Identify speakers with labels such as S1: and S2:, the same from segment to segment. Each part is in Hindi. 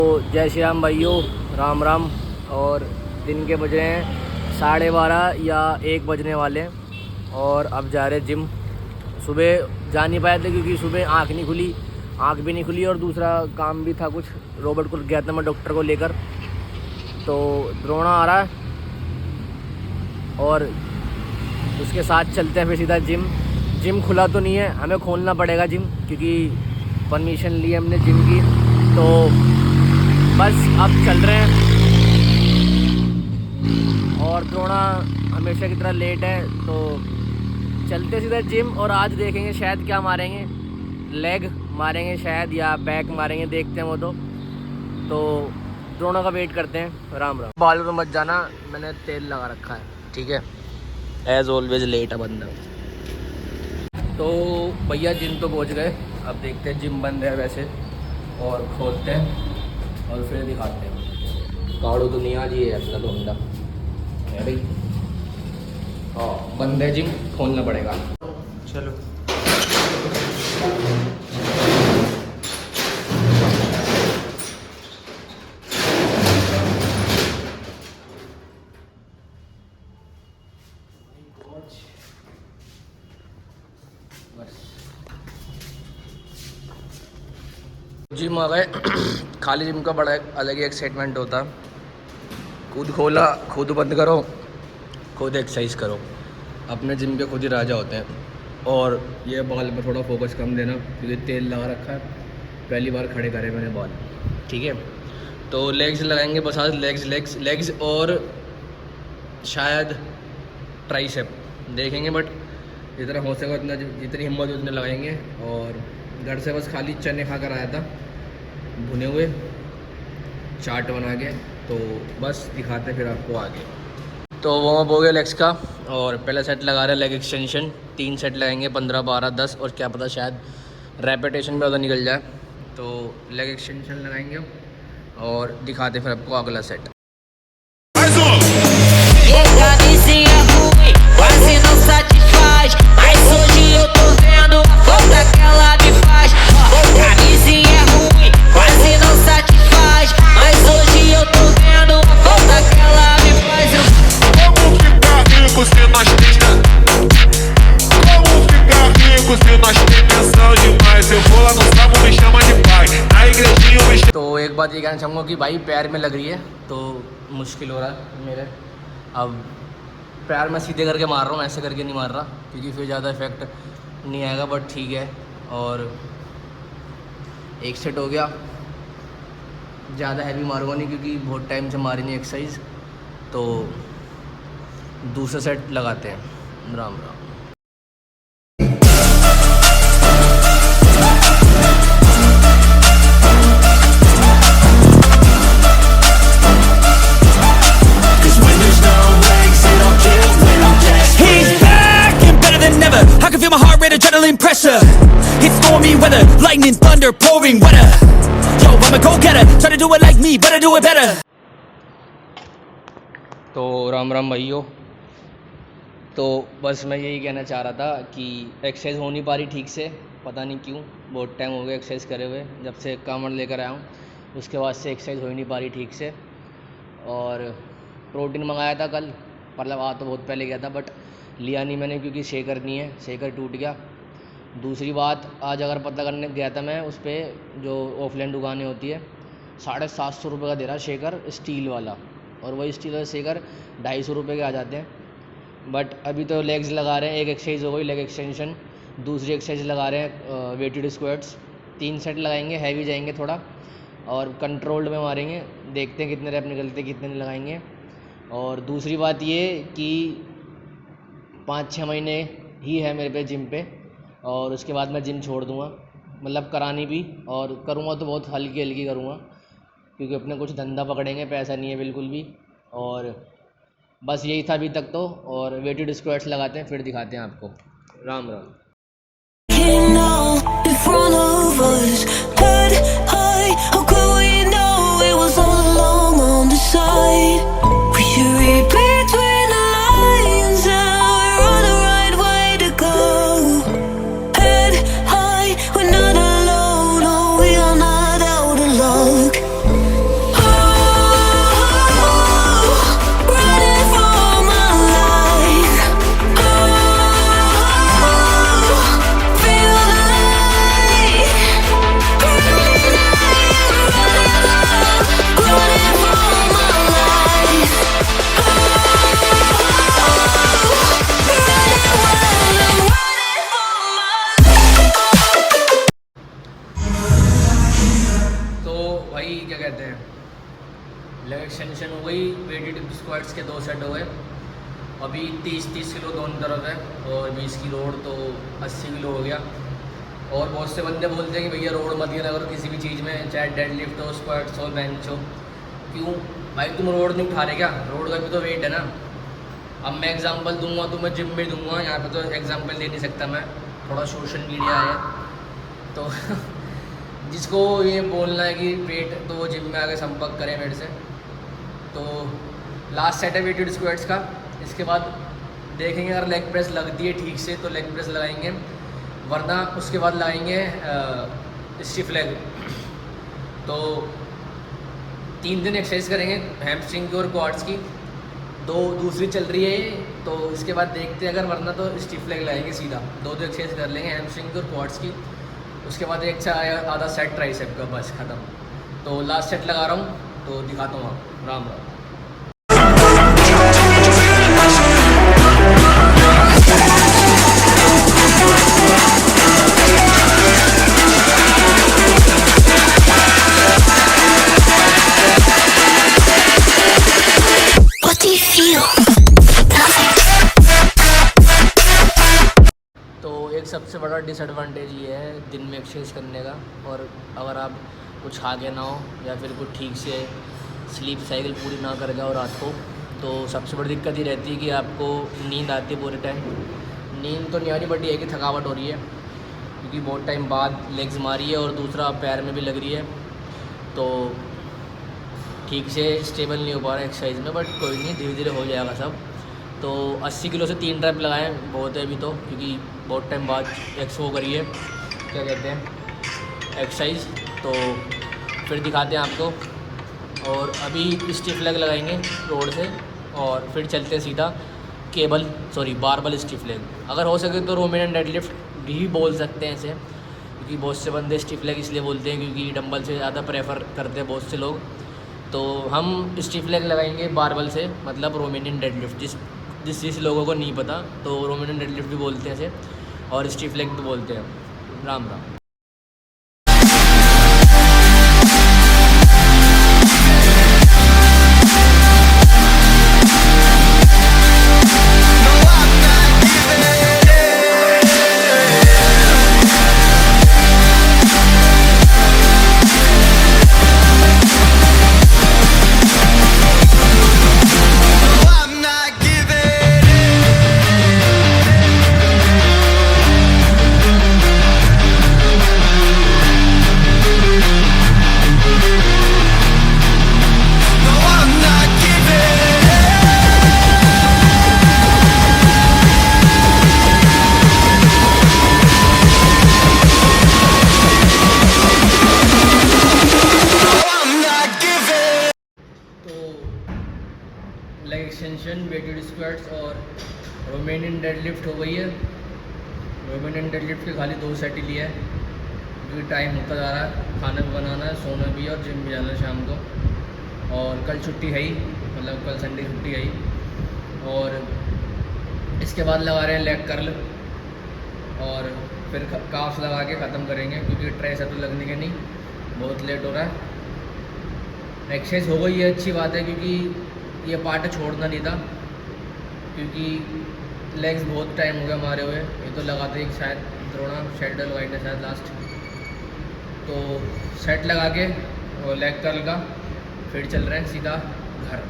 S1: तो जय श्री राम भाइयों, राम राम। और दिन के बज रहे हैं 12:30 या 1 बजने वाले हैं और अब जा रहे जिम। सुबह जा नहीं पाए थे क्योंकि सुबह आँख भी नहीं खुली और दूसरा काम भी था कुछ। रॉबर्ट को गया था मैं डॉक्टर को लेकर, तो रोना आ रहा है और उसके साथ चलते हैं फिर सीधा जिम। जिम खुला तो नहीं है, हमें खोलना पड़ेगा जिम क्योंकि परमिशन ली हमने जिम की। तो बस अब चल रहे हैं और थोड़ा हमेशा की तरह लेट है तो चलते सीधा जिम। और आज देखेंगे शायद क्या मारेंगे, लेग मारेंगे शायद या बैक मारेंगे, देखते हैं वो। तो दोनों का वेट करते हैं। राम राम। बालों पे मत जाना, मैंने तेल लगा रखा है, ठीक है। एज ऑलवेज लेट है बंदा। तो भैया जिम तो पहुंच गए, अब देखते हैं जिम बंद है वैसे, और खोलते हैं और फिर दिखाते हैं। काड़ू तो नहीं आज ही है अपना धोंडा है भाई। हाँ बंद है जिम, खोलना पड़ेगा। चलो जिम आ गए। खाली जिम का बड़ा अलग ही एक्साइटमेंट होता। खुद खोला, खुद बंद करो, खुद एक्सरसाइज करो। अपने जिम के खुद ही राजा होते हैं। और ये बाल पर थोड़ा फोकस कम देना क्योंकि तेल लगा रखा है, पहली बार खड़े करे मैंने बाल, ठीक है। तो लेग्स लगाएंगे बस आज, लेग्स और शायद ट्राइसेप देखेंगे, बट जितना हो सके उतना, जितनी हिम्मत है उतने लगाएंगे। और घर से बस खाली चने खा कर आया था, भुने हुए चाट बना के, तो बस दिखाते फिर आपको आगे। तो वार्म अप हो गया लेग्स का और पहला सेट लगा रहे हैं लेग एक्सटेंशन। 3 सेट लगाएंगे, 15, 12, 10 और क्या पता शायद रेपिटेशन में ज़्यादा निकल जाए। तो लेग एक्सटेंशन लगाएंगे और दिखाते फिर आपको अगला सेट। तो एक बात ये कहना चाहूँगा कि भाई पैर में लग रही है तो मुश्किल हो रहा है मेरे। अब पैर मैं सीधे करके मार रहा हूँ, ऐसे करके नहीं मार रहा क्योंकि फिर ज़्यादा इफेक्ट नहीं आएगा, बट ठीक है। और एक सेट हो गया, ज़्यादा हैवी मारूंगा नहीं क्योंकि बहुत टाइम से मारी नहीं एक्सरसाइज। तो दूसरा सेट लगाते हैं। Ram Ram.
S2: My heart rate, adrenaline pressure. It's stormy weather, lightning, thunder, pouring weather. Yo, I'm a go-getter. Try to do it like me, better do it better.
S1: तो राम राम भाइयों। तो बस मैं यही कहना चाह रहा था कि एक्सरसाइज हो नहीं पा रही ठीक से, पता नहीं क्यों। बहुत टाइम हो गया एक्सरसाइज करे हुए, जब से कामड़ लेकर आया हूँ उसके बाद से एक्सरसाइज हो ही नहीं पा रही ठीक से। और प्रोटीन मंगाया था कल, मतलब आ तो बहुत पहले गया था बट लिया नहीं मैंने क्योंकि शेकर नहीं है, शेकर टूट गया। दूसरी बात, आज अगर पता करने गया था मैं उस पर जो ऑफलाइन दुकानें होती है, 750 रुपये का दे रहा शेकर स्टील वाला, और वही स्टील वाला शेकर 250 रुपये के आ जाते हैं। बट अभी तो लेग्स लगा रहे हैं, एक एक्सरसाइज हो गई लेग एक्सटेंशन, दूसरी एक्सरसाइज लगा रहे हैं वेटेड स्क्वाट्स। 3 सेट लगाएंगे, हैवी जाएंगे थोड़ा और कंट्रोल्ड में मारेंगे, देखते हैं कितने रैप निकलते कितने नहीं लगाएंगे। और दूसरी बात ये कि 5-6 महीने ही है मेरे पे जिम पे, और उसके बाद मैं जिम छोड़ दूँगा, मतलब करानी भी, और करूँगा तो बहुत हल्की हल्की करूँगा क्योंकि अपने कुछ धंधा पकड़ेंगे, पैसा नहीं है बिल्कुल भी। और बस यही था अभी तक तो। और वेटेड स्क्वाट्स लगाते हैं फिर दिखाते हैं आपको। Ram Ram.
S2: Head high, we're not alone. Oh, we are not out of luck.
S1: क्या कहते हैं लेग एक्सटेंशन हो गई, वेटेड स्क्वाट्स के 2 सेट हो गए। अभी 30 किलो दोनों तरफ है और 20 की रोड तो 80 किलो हो गया। और बहुत से बंदे बोलते हैं कि भैया रोड मत गिना करो किसी भी चीज़ में, चाहे डेड लिफ्ट हो, स्क्वाट्स हो, बेंच हो। क्यों भाई तुम रोड नहीं उठा रहे क्या? रोड का भी तो वेट है ना। अब मैं एग्जांपल दूंगा तो मैं जिम में दूंगा, यहाँ पे तो एग्जांपल दे नहीं सकता मैं, थोड़ा सोशल मीडिया है तो जिसको ये बोलना है कि वेट तो वो जिम में आके संपर्क करें मेरे से। तो लास्ट सेट है वेटेड स्क्वाट्स का। इसके बाद देखेंगे अगर लेग प्रेस लगती है ठीक से तो लेग प्रेस लगाएंगे, वरना उसके बाद लगाएंगे स्टिफ लेग। तो 3 दिन एक्सरसाइज करेंगे हैमस्ट्रिंग की और क्वाड्स की, दूसरी चल रही है तो इसके बाद देखते हैं, अगर वरना तो स्टिफ लेग लगाएंगे सीधा। 2 एक्सरसाइज कर लेंगे हैमस्ट्रिंग की और क्वाड्स की, उसके बाद एक आधा सेट ट्राइसेप का, बस ख़त्म। तो लास्ट सेट लगा रहा हूँ तो दिखाता हूँ आप। राम राम। सबसे बड़ा डिसएडवांटेज ये है दिन में एक्सरसाइज करने का, और अगर आप कुछ खा के ना हो या फिर कुछ ठीक से स्लीप साइकिल पूरी ना कर गया हो रात को, तो सबसे बड़ी दिक्कत ये रहती है कि आपको नींद आती है पूरे टाइम। नींद तो नहीं आ रही बट ये है कि थकावट हो रही है, क्योंकि बहुत टाइम बाद लेग्स मारी है और दूसरा पैर में भी लग रही है, तो ठीक से स्टेबल नहीं हो पा रहा है एक्सरसाइज में। बट कोई नहीं, धीरे धीरे हो जाएगा सब। तो 80 किलो से 3 रैप लगाएं, बहुत है अभी तो, क्योंकि बहुत टाइम बाद एक्सो करी है, क्या कहते हैं एक्सरसाइज। तो फिर दिखाते हैं आपको। और अभी स्टिफ लेग लगाएंगे रोड से, और फिर चलते हैं सीधा बारबल स्टिफ लेग। अगर हो सके तो रोमेनियन डेडलिफ्ट भी बोल सकते हैं इसे, क्योंकि बहुत से बंदे स्टिफ लेग इसलिए बोलते हैं क्योंकि डंबल से ज़्यादा प्रेफर करते हैं बहुत से लोग। तो हम स्टिफ लेग लगाएंगे बारबल से, मतलब रोमेनियन डेडलिफ्ट। जिस लोगों को नहीं पता तो रोमेनियन डेडलिफ्ट भी बोलते हैं इसे, और स्टिफ लेग भी बोलते हैं। Ram Ram. Leg extension, weighted squats और रोमेनियन डेडलिफ्ट हो गई है। रोमेनियन डेडलिफ्ट के खाली 2 सेट ही लिया है, क्योंकि टाइम होता जा रहा है, खाना भी बनाना है, सोना भी और जिम भी जाना है शाम को। और कल छुट्टी है ही, मतलब कल संडे छुट्टी है ही। और इसके बाद लगा रहे हैं लेग कर्ल, और फिर काफ्स लगा के ख़त्म करेंगे, क्योंकि ट्रेस तो लगने के नहीं, बहुत लेट हो रहा है। एक्सरसाइज हो गई है, अच्छी बात है, क्योंकि ये पार्ट छोड़ना नहीं था, क्योंकि लेग्स बहुत टाइम हो गया मारे हुए। ये तो लगाते ही शायद द्रोणा शेडल लगाएंगे शायद लास्ट। तो सेट लगा के और लेग कर्ल का फिर चल रहे हैं सीधा घर।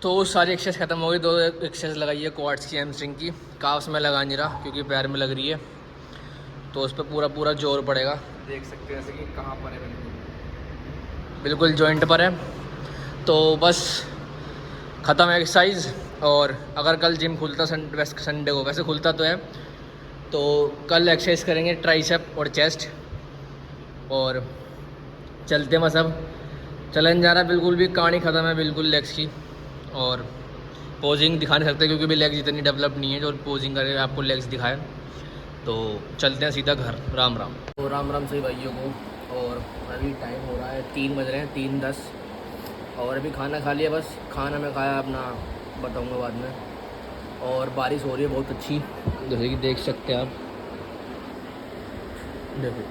S1: तो सारी एक्सरसाइज ख़त्म हो गई। 2 एक्सरसाइज लगाई है क्वाड्स की, हैमस्ट्रिंग की। काफ्स में लगा नहीं रहा क्योंकि पैर में लग रही है, तो उस पर पूरा जोर पड़ेगा। देख सकते हैं जैसे कि कहाँ पर है, बिल्कुल जॉइंट पर है। तो बस ख़त्म है एक्सरसाइज। और अगर कल जिम खुलता संडे को, वैसे खुलता तो है तो कल एक्सरसाइज करेंगे ट्राइसेप और चेस्ट, और चलते हैं बस। अब चलन जा रहा है, बिल्कुल भी कहानी ख़त्म है बिल्कुल लेग्स की, और पोजिंग दिखा नहीं सकते क्योंकि भी लेग्स इतनी डेवलप नहीं है जो पोजिंग करके आपको लेग्स दिखाए। तो चलते हैं सीधा घर। राम राम। तो राम राम सभी भाइयों को। और अभी टाइम हो रहा है 3 बज रहे हैं, 3:10, और अभी खाना खा लिया। बस खाना मैं खाया अपना, बताऊंगा बाद में। और बारिश हो रही है बहुत अच्छी, जैसे कि देख सकते हैं आप, देखो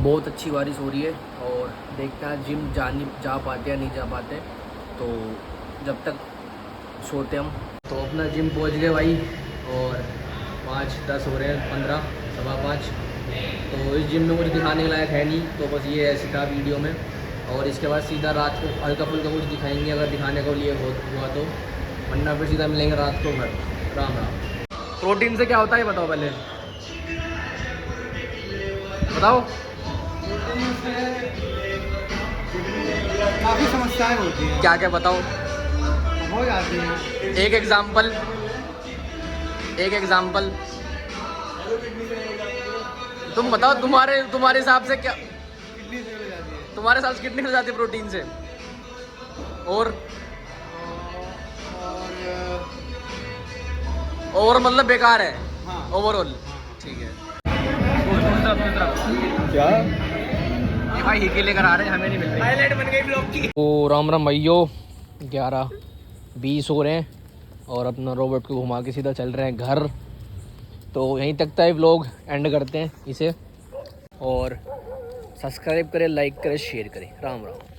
S1: बहुत अच्छी बारिश हो रही है। और देखते हैं जिम जा पाते या नहीं जा पाते, तो जब तक सोते हम। तो अपना जिम पहुंच गए भाई, और 5:10 हो रहे हैं, 15, 5:15। तो इस जिम में कुछ दिखाने के लायक है नहीं, तो बस ये ऐसे था वीडियो में। और इसके बाद सीधा रात को हल्का फुल्का कुछ दिखाएंगे अगर दिखाने को लिए हुआ तो, वरना फिर सीधा मिलेंगे रात को घर। राम राम। प्रोटीन से क्या होता है बताओ पहले, बताओ।
S3: काफ़ी समस्याएं होती हैं,
S1: क्या क्या बताओ,
S3: हो जाती हैं।
S1: एक एग्जाम्पल। तुम बताओ, तुम्हारे हिसाब से क्या,
S3: किडनी फेल हो जाती है,
S1: तुम्हारे हिसाब से कितनी हो जाती है प्रोटीन से? और मतलब बेकार है
S3: हाँ।
S1: ओवरऑल, ठीक है।
S3: क्या
S1: ये भाई ही लेकर आ रहे हैं, हमें नहीं मिल रही। हाईलाइट बन गई ब्लॉग की। ओ राम राम भाइयों, 11:20 हो रहे हैं, और अपना रोबोट को घुमा के सीधा चल रहे हैं घर। तो यहीं तक था ये व्लॉग, एंड करते हैं इसे। और सब्सक्राइब करें, लाइक करें, शेयर करें। राम राम।